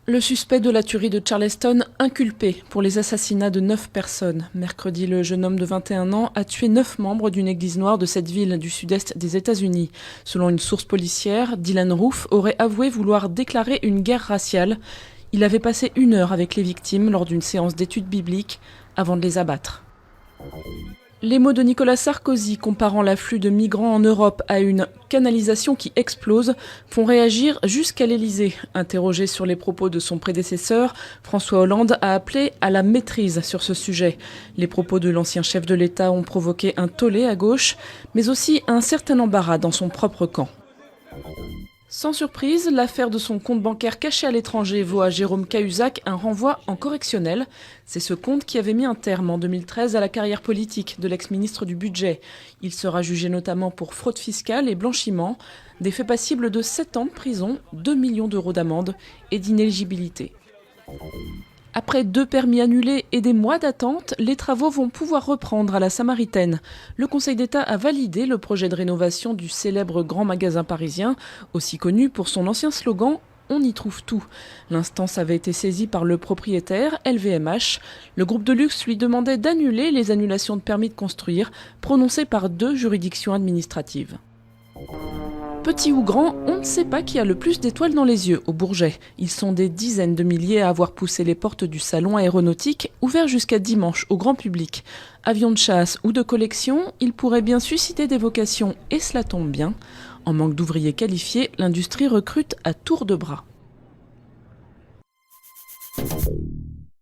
Le suspect de la tuerie de Charleston inculpé pour les assassinats de 9 personnes. Mercredi, le jeune homme de 21 ans a tué 9 membres d'une église noire de cette ville du sud-est des États-Unis. Selon une source policière, Dylan Roof aurait avoué vouloir déclarer une guerre raciale. Il avait passé 1 heure avec les victimes lors d'une séance d'études bibliques avant de les abattre. Les mots de Nicolas Sarkozy comparant l'afflux de migrants en Europe à une canalisation qui explose font réagir jusqu'à l'Élysée. Interrogé sur les propos de son prédécesseur, François Hollande a appelé à la maîtrise sur ce sujet. Les propos de l'ancien chef de l'État ont provoqué un tollé à gauche, mais aussi un certain embarras dans son propre camp. Sans surprise, l'affaire de son compte bancaire caché à l'étranger vaut à Jérôme Cahuzac un renvoi en correctionnel. C'est ce compte qui avait mis un terme en 2013 à la carrière politique de l'ex-ministre du Budget. Il sera jugé notamment pour fraude fiscale et blanchiment, des faits passibles de 7 ans de prison, 2 millions d'euros d'amende et d'inéligibilité. Après 2 permis annulés et des mois d'attente, les travaux vont pouvoir reprendre à la Samaritaine. Le Conseil d'État a validé le projet de rénovation du célèbre grand magasin parisien, aussi connu pour son ancien slogan « On y trouve tout ». L'instance avait été saisie par le propriétaire, LVMH. Le groupe de luxe lui demandait d'annuler les annulations de permis de construire, prononcées par 2 juridictions administratives. Petit ou grand, on ne sait pas qui a le plus d'étoiles dans les yeux au Bourget. Ils sont des dizaines de milliers à avoir poussé les portes du salon aéronautique, ouvert jusqu'à dimanche au grand public. Avions de chasse ou de collection, ils pourraient bien susciter des vocations et cela tombe bien. En manque d'ouvriers qualifiés, l'industrie recrute à tour de bras.